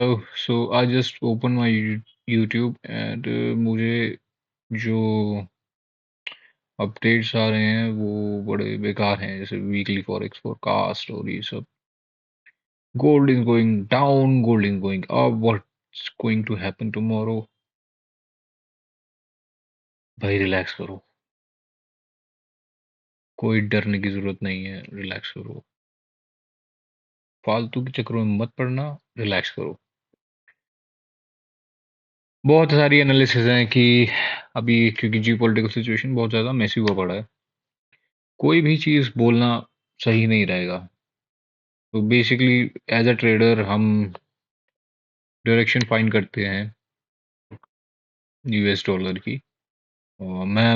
Oh, so I just opened my YouTube and मुझे जो updates आ रहे हैं वो बड़े बेकार हैं, जैसे वीकली फॉरेक्स फोरकास्ट और ये सब। Gold is going down, gold is going up, what's going to happen tomorrow? भाई रिलैक्स करो, कोई डरने की जरूरत नहीं है, रिलैक्स करो, फालतू के चक्करों में मत पड़ना, रिलैक्स करो। बहुत सारी एनालिसिस हैं कि अभी क्योंकि जी पॉलिटिकल सिचुएशन बहुत ज़्यादा मैसी हुआ पड़ा है, कोई भी चीज़ बोलना सही नहीं रहेगा। तो बेसिकली एज अ ट्रेडर हम डायरेक्शन फाइंड करते हैं यूएस डॉलर की। और मैं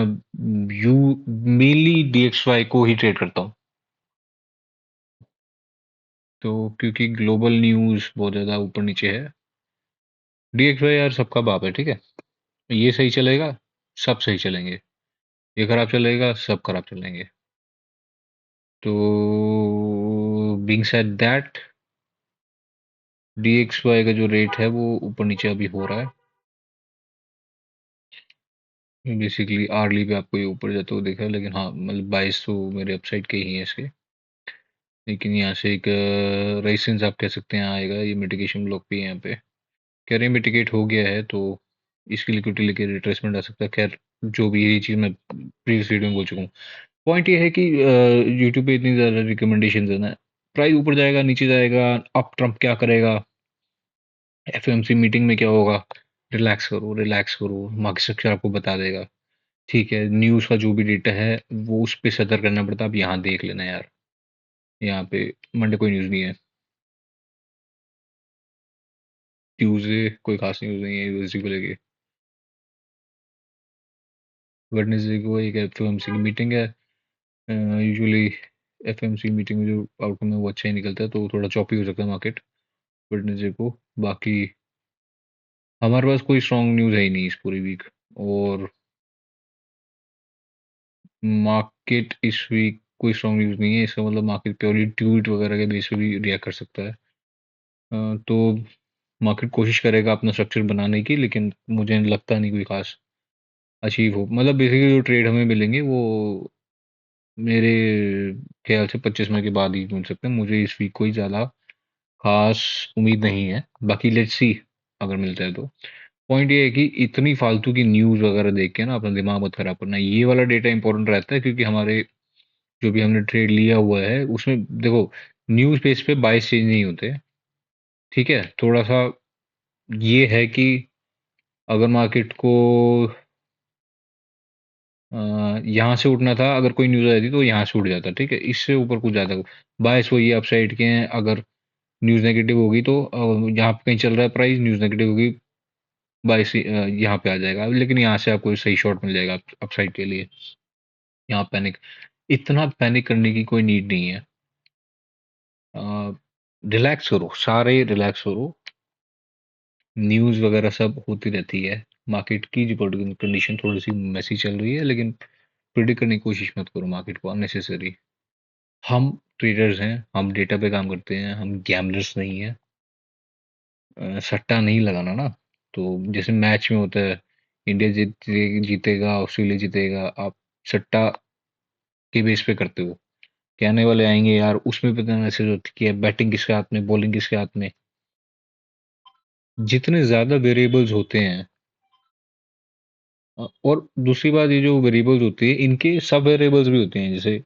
यू मेनली डीएक्सवाई को ही ट्रेड करता हूँ। तो क्योंकि ग्लोबल न्यूज़ बहुत ज़्यादा ऊपर नीचे है, डीएक्सवाई यार सबका बाप है, ठीक है। ये सही चलेगा, सब सही चलेंगे। ये खराब चलेगा, सब खराब चलेंगे। तो बीइंग सेड दैट, डीएक्सवाई का जो रेट है वो ऊपर नीचे अभी हो रहा है। बेसिकली आर्ली पे आपको ये ऊपर जाते हुए देखा है, लेकिन हाँ मतलब बाइस तो मेरे अपसाइड के ही हैं इसके। लेकिन यहाँ से एक रेजिस्टेंस आप कह सकते हैं आएगा, ये मिटिगेशन ब्लॉक भी है यहाँ पे। कह रहे हैं मिटिगेट हो गया है, तो इसकी लिक्विडिटी लेके रिट्रेसमेंट आ सकता है। खैर जो भी ये चीज़ मैं प्रीवियस वीडियो में बोल चुका हूँ। पॉइंट ये है कि यूट्यूब पे इतनी ज़्यादा रिकमेंडेशन है ना, प्राइस ऊपर जाएगा नीचे जाएगा, अब ट्रम्प क्या करेगा, एफओएमसी मीटिंग में क्या होगा, रिलैक्स करो रिलैक्स करो, मार्केट स्ट्रक्चर आपको बता देगा। ठीक है, न्यूज़ का जो भी डेटा है वो उस पर सतर्क करना पड़ता है। आप यहाँ देख लेना यार, यहाँ पे मंडे कोई न्यूज़ नहीं है, ट्यूसडे कोई खास न्यूज़ नहीं है यूएसडी को लेके, वेडनेसडे को एक एफओएमसी की मीटिंग है। यूजुअली एफओएमसी मीटिंग में जो आउटकम है वो अच्छा ही निकलता है, तो थोड़ा चॉपी हो सकता है मार्केट वेडनेसडे को। बाकी हमारे पास कोई स्ट्रॉन्ग न्यूज़ है ही नहीं इस पूरी वीक। और मार्केट इस वीक कोई स्ट्रॉन्ग न्यूज़ नहीं है, इसका मतलब मार्केट प्योरली ट्वीट वगैरह के बेस पे भी रिएक्ट कर सकता है। तो मार्केट कोशिश करेगा अपना स्ट्रक्चर बनाने की, लेकिन मुझे लगता नहीं कोई खास अचीव हो। मतलब बेसिकली जो ट्रेड हमें मिलेंगे वो मेरे ख्याल से 25 मई के बाद ही मिल सकते हैं। मुझे इस वीक कोई ज़्यादा खास उम्मीद नहीं है, बाकी लेट्स सी अगर मिलता है तो। पॉइंट ये है कि इतनी फालतू की न्यूज़ वगैरह देख के ना अपना दिमाग मत खराब करना। ये वाला डेटा इंपॉर्टेंट रहता है, क्योंकि हमारे जो भी हमने ट्रेड लिया हुआ है उसमें देखो, न्यूज़ बेस पे बाइस चेंज नहीं होते। ठीक है, थोड़ा सा ये है कि अगर मार्केट को यहाँ से उठना था, अगर कोई न्यूज़ आई थी तो यहाँ से उठ जाता, ठीक है। इससे ऊपर कुछ ज़्यादा बायस वही अपसाइड के हैं। अगर न्यूज़ नेगेटिव होगी तो यहाँ पे कहीं चल रहा है प्राइस, न्यूज़ नेगेटिव होगी, बायस यहाँ पे आ जाएगा। लेकिन यहाँ से आपको सही शॉट मिल जाएगा अपसाइड के लिए। यहाँ पैनिक, इतना पैनिक करने की कोई नीड नहीं है। रिलैक्स करो, सारे रिलैक्स करो। न्यूज़ वगैरह सब होती रहती है। मार्केट की जो पॉलिटिकल कंडीशन थोड़ी सी मैसी चल रही है, लेकिन प्रिडिक्ट करने की कोशिश मत करो मार्केट को अननेसेसरी। हम ट्रेडर्स हैं, हम डेटा पे काम करते हैं, हम गैमलर्स नहीं है। सट्टा नहीं लगाना ना। तो जैसे मैच में होता है, इंडिया जीतेगा, ऑस्ट्रेलिया जीतेगा, आप सट्टा के बेस पे करते हो। कहने वाले आएंगे यार, उसमें पता मैसेज होती है बैटिंग किसके हाथ में, बॉलिंग किसके हाथ में। जितने ज्यादा वेरिएबल्स होते हैं, और दूसरी बात, ये जो वेरिएबल्स होती है इनके सब वेरिएबल्स भी होते हैं। जैसे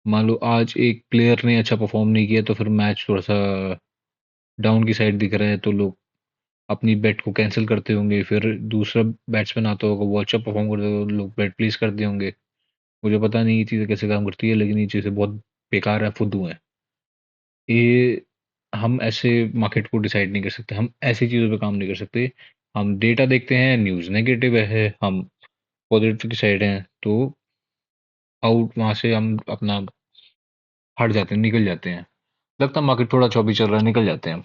मान लो आज एक प्लेयर ने अच्छा परफॉर्म नहीं किया, तो फिर मैच थोड़ा सा डाउन की साइड दिख रहा है, तो लोग अपनी बेट को कैंसिल करते होंगे। फिर दूसरा बैट्समैन आता होगा, वो अच्छा परफॉर्म करता होगा, लोग बेट प्लेस करते होंगे। मुझे पता नहीं ये चीज़ें कैसे काम करती है, लेकिन ये चीज़ें बहुत बेकार है, फुद्दू हैं ये। हम ऐसे मार्केट को डिसाइड नहीं कर सकते, हम ऐसी चीज़ों पे काम नहीं कर सकते। हम डेटा देखते हैं, न्यूज़ नेगेटिव है, हम पॉजिटिव की साइड हैं, तो आउट वहाँ से हम अपना हट जाते हैं, निकल जाते हैं। लगता है मार्केट थोड़ा चौबी चल रहा है, निकल जाते हैं।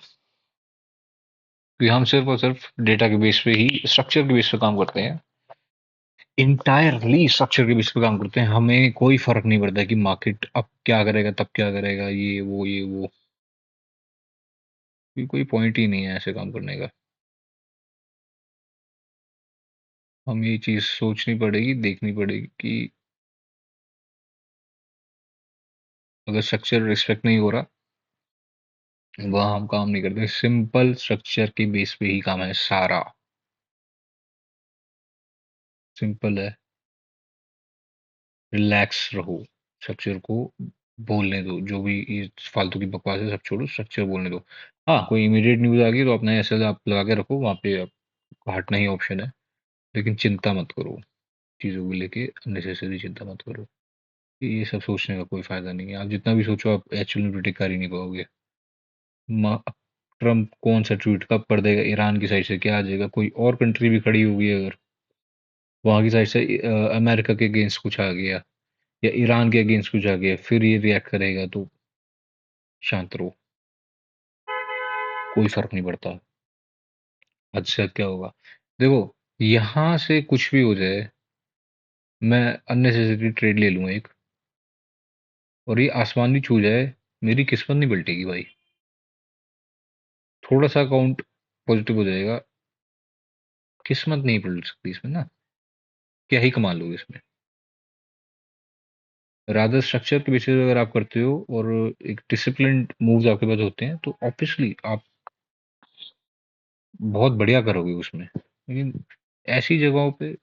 क्योंकि हम सिर्फ और सिर्फ डेटा के बेस पे ही, स्ट्रक्चर के बेस पे काम करते हैं। इंटायरली स्ट्रक्चर के बेस पे काम करते हैं। हमें कोई फर्क नहीं पड़ता कि मार्केट अब क्या करेगा, तब क्या करेगा, ये वो ये वो। कोई पॉइंट ही नहीं है ऐसे काम करने का। हम ये चीज सोचनी पड़ेगी, देखनी पड़ेगी कि अगर स्ट्रक्चर रिस्पेक्ट नहीं हो रहा, वहाँ हम काम नहीं करते। सिंपल स्ट्रक्चर के बेस पे ही काम है सारा। सिंपल है। रिलैक्स रहो। स्ट्रक्चर को बोलने दो, जो भी ये फालतू की बकवास है सब छोड़ो, स्ट्रक्चर बोलने दो। हाँ, कोई इमीडिएट न्यूज आ गई तो अपना ऐसे आप लगा के रखो, वहाँ पे आप हटना ही ऑप्शन है। लेकिन चिंता मत करो, चीज़ों को लेके अननेसेसरी चिंता मत करो। ये सब सोचने का कोई फायदा नहीं है। आप जितना भी सोचो, आप एक्चुअली में प्रिडिक्ट कर ही नहीं पाओगे। ट्रम्प कौन सा ट्वीट कब कर देगा, ईरान की साइड से क्या आ जाएगा, कोई और कंट्री भी खड़ी होगी अगर वहां की साइड से अमेरिका के अगेंस्ट कुछ आ गया या ईरान के अगेंस्ट कुछ आ गया, फिर ये रिएक्ट करेगा तो शांत रहो, कोई फर्क नहीं पड़ता। हद से हद क्या होगा। देखो, यहां से कुछ भी हो जाए, मैं अननेसेसरी ट्रेड ले लूँ एक, और ये आसमान भी छू जाए, मेरी किस्मत नहीं पलटेगी भाई। थोड़ा सा अकाउंट पॉजिटिव हो जाएगा, किस्मत नहीं पलट सकती इसमें ना। क्या ही कमा लोगे इसमें। रादर स्ट्रक्चर के बेसिस पे अगर आप करते हो और एक डिसिप्लिन मूव्स आपके पास होते हैं, तो ऑब्वियसली आप बहुत बढ़िया करोगे उसमें। लेकिन ऐसी जगहों पे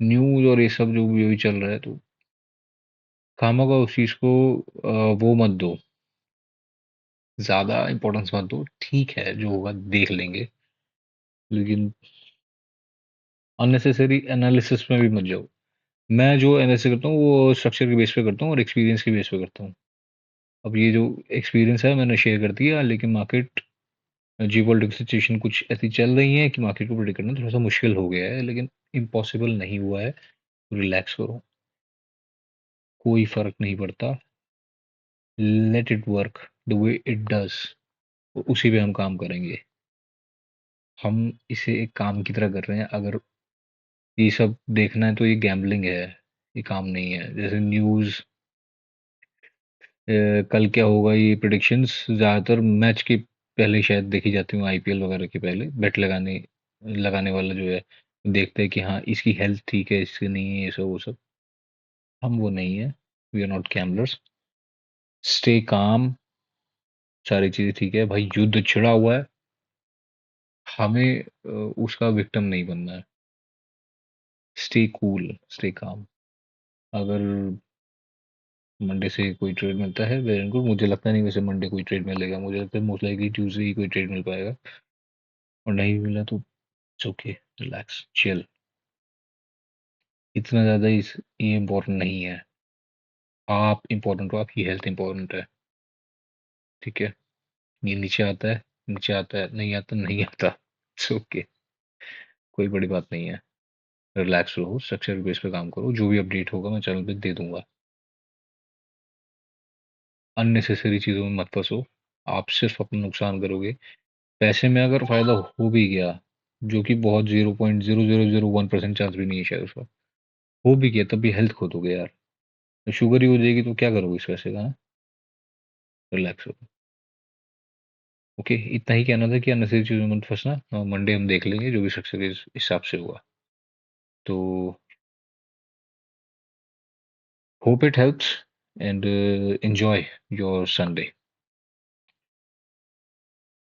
न्यूज़ और ये सब जो भी अभी चल रहा है, तो खामखा उस चीज़ को वो मत दो, ज़्यादा इम्पोर्टेंस मत दो। ठीक है, जो होगा देख लेंगे, लेकिन अननेसेसरी एनालिसिस में भी मत जाओ। मैं जो एनालिसिस करता हूँ वो स्ट्रक्चर के बेस पे करता हूँ और एक्सपीरियंस के बेस पे करता हूँ। अब ये जो एक्सपीरियंस है मैंने शेयर कर दिया, लेकिन मार्केट जियोपॉलिटिकल सिचुएशन कुछ ऐसी चल रही है कि मार्केट को प्रेडिक्ट करना थोड़ा सा मुश्किल हो गया है, लेकिन इम्पॉसिबल नहीं हुआ है। रिलैक्स करो, कोई फर्क नहीं पड़ता। Let it work the way it does, उसी पे हम काम करेंगे। हम इसे एक काम की तरह कर रहे हैं। अगर ये सब देखना है तो ये गैम्बलिंग है, ये काम नहीं है। जैसे न्यूज़ कल क्या होगा, ये प्रिडिक्शंस ज़्यादातर मैच के पहले शायद देखी जाती हूँ, आईपीएल वगैरह के पहले बेट लगाने लगाने वाला जो है देखते हैं कि हाँ इसकी हेल्थ ठीक है, इसकी नहीं है, ये सब वो सब। हम वो नहीं है, we are not gamblers. Stay calm, सारी चीज़ें ठीक है भाई, युद्ध छिड़ा हुआ है, हमें उसका विक्टिम नहीं बनना है। Stay cool, stay calm. अगर मंडे से कोई ट्रेड मिलता है वेरी गुड, मुझे लगता नहीं वैसे मंडे कोई ट्रेड मिलेगा, मुझे लगता है मोस्ट लाइकली ट्यूसडे ही कोई ट्रेड मिल पाएगा। और नहीं भी मिला तो इट्स ओके, रिलैक्स, चिल। इतना ज़्यादा ये इम्पोर्टेंट नहीं है। आप इम्पोर्टेंट हो, आपकी हेल्थ इम्पोर्टेंट है। ठीक है, ये नीचे आता है, नीचे आता है, नहीं आता नहीं आता, इट्स ओके, कोई बड़ी बात नहीं है। रिलैक्स रहो, स्ट्रक्चर बेस पे काम करो, जो भी अपडेट होगा मैं चैनल पे दे दूंगा। अननेसेसरी चीज़ों में मत फंसो, आप सिर्फ अपना नुकसान करोगे। पैसे में अगर फायदा हो भी गया, जो कि बहुत 0.0001% चांस भी नहीं है शायद उसका, हो भी गया तब भी हेल्थ खो दोगे यार। तो शुगर ही हो जाएगी तो क्या करोगे इस पैसे का। रिलैक्स हो। ओके, इतना ही कहना था कि अननेसेसरी चीज़ों में मत फंसना। मंडे हम देख लेंगे जो भी स्ट्रक्चर के हिसाब से हुआ। तो hope it helps and enjoy your Sunday.